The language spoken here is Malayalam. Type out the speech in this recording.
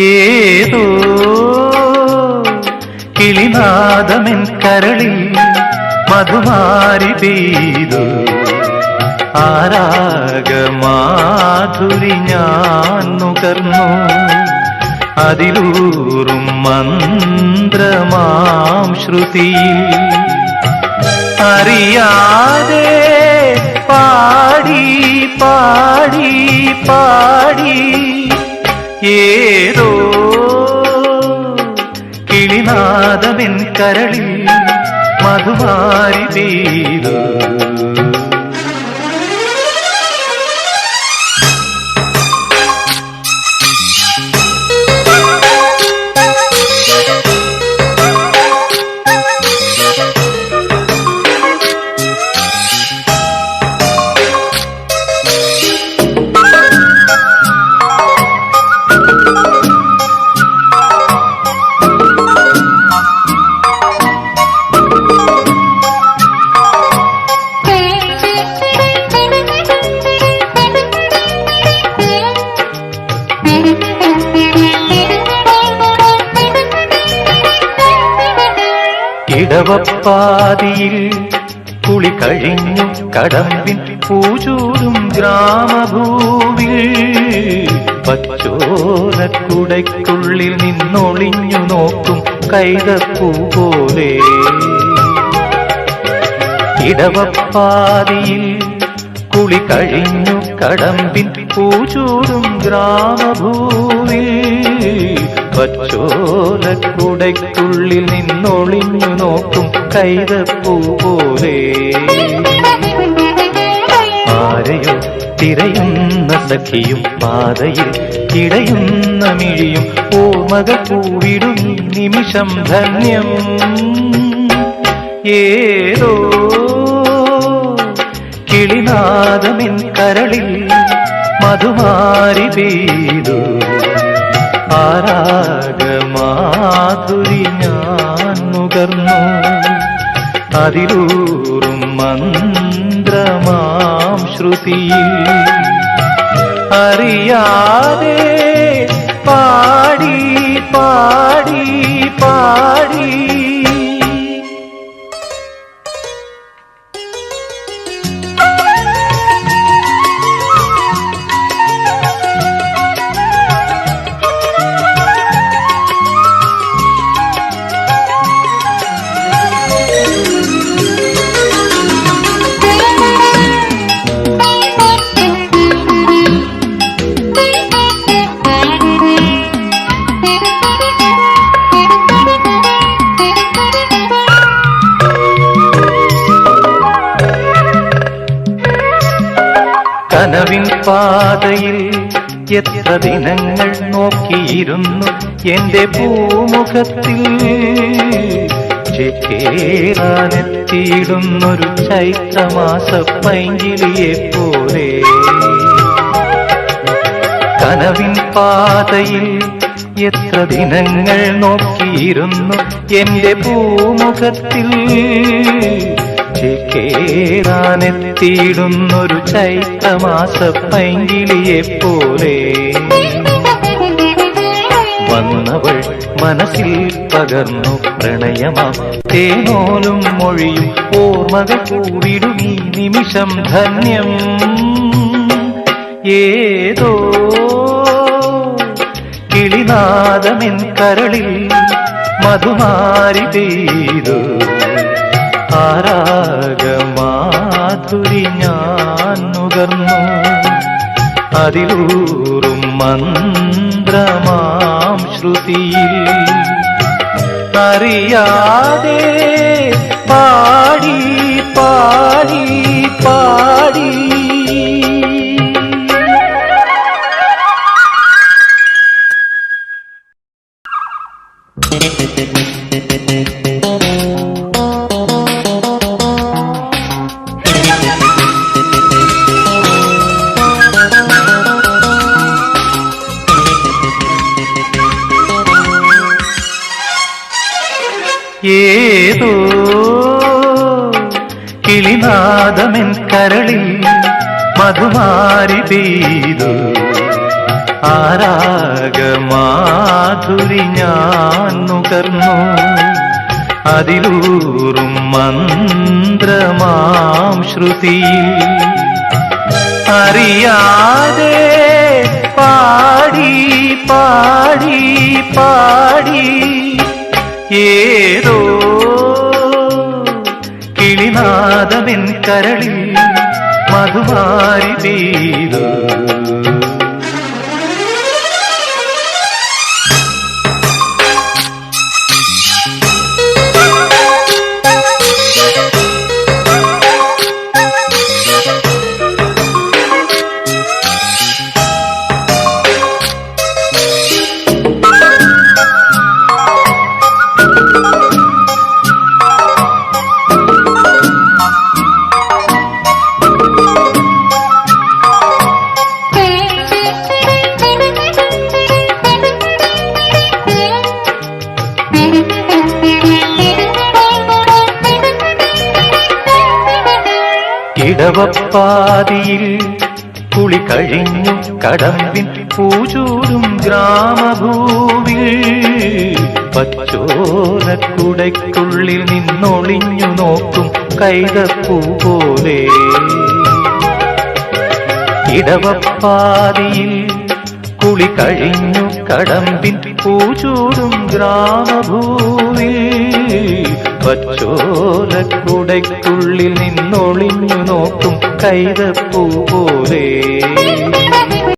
ഏതോ കിളിനാദമെൻ കരളിൽ മധുമാരി പെയ്തു ആരാഗമാധുരി ഞാൻ നുകർന്നു അതിലൂറും മന്ത്രമാം ശ്രുതിയിൽ അറിയാതെ പാടി പാടി പാടി ഏതോ കിളിനാദമെൻ കരളിൽ മധുമാരി പെയ്തു ഇടവപ്പാതിയിൽ കുളി കഴിഞ്ഞു കടമ്പിൻ പൂചൂടും ഗ്രാമഭൂവിൽ പച്ചോലക്കുടയ്ക്കുള്ളിൽ നിന്നൊളിഞ്ഞു നോക്കും കൈതപ്പൂ പോലെ ഇടവപ്പാതിയിൽ കുളി കഴിഞ്ഞു കടമ്പിൻ പൂചൂടും ഗ്രാമഭൂവിൽ പച്ചോലക്കുടയ്ക്കുള്ളിൽ നിന്നൊളിഞ്ഞു നോക്കും കൈതപ്പൂ പോലെ ആരെയോ തിരയുന്ന സഖിയും പാതയിൽ ഇടയുന്ന മിഴിയും ഓർമ്മകൾ പൂവിടും നിമിഷം ധന്യം ഏതോ കിളിനാദമെൻ കരളിൽ മധുമാരി പെയ്തു ആരാഗമാധുരി ഞാൻ നുകർന്നു അതിലൂറും മന്ത്രമാം ശ്രുതിയിൽ അറിയാതെ പാടി പാടി പാടി കനവിൻ പാതയിൽ എത്ര ദിനങ്ങൾ നോക്കിയിരുന്നു എന്റെ പൂമുഖത്തിൽ ചേരാനെത്തിയിടുന്നൊരു ചൈത്രമാസ പൈങ്കിളിയെ പോലെ കനവിൻ പാതയിൽ എത്ര ദിനങ്ങൾ നോക്കിയിരുന്നു എന്റെ പൂമുഖത്തിൽ ചേരാനെത്തിയിടുന്നൊരു ചൈത്രമാസ പൈങ്കിളിയെ പോലെ വന്നവൾ മനസ്സിൽ പകർന്നു പ്രണയമാം തേനോലും മൊഴിയും ഓർമ്മകൾ കൂടിടും ഈ നിമിഷം ധന്യം ഏതോ കിളിനാദമെൻ കരളിൽ മധുമാരി പെയ്തു ആരാഗമാധുരി ഞാൻ നുകർന്നു അതിലൂറും മന്ത്രമാം ശ്രുതിയിൽ അറിയാതെ പാടി പാടി പാടി ഏതോ കിളിനാദമെൻ കരളിൽ മധുമാരി പെയ്തു ആരാഗമാധുരി ഞാൻ നുകർന്നു അതിലൂറും മന്ത്രമാം ശ്രുതിയിൽ അറിയാതെ പാടി പാടി പാടി ഏതോ കിളിനാദമെൻ കരളിൽ മധുമാരി പെയ്തു ഇടവപ്പാതിയിൽ കുളി കഴിഞ്ഞു കടമ്പിൻ പൂചൂടും ഗ്രാമഭൂവിൽ പച്ചോലക്കുടയ്ക്കുള്ളിൽ നിന്നൊളിഞ്ഞു നോക്കും കൈതപ്പൂ പോലെ ഇടവപ്പാതിയിൽ കുളി കഴിഞ്ഞു കടമ്പിൻ പൂചൂടും ഗ്രാമഭൂവിൽ പച്ചോലക്കുടയ്ക്കുള്ളിൽ നിന്നൊളിഞ്ഞു നോക്കും കൈതപ്പൂ പോലെ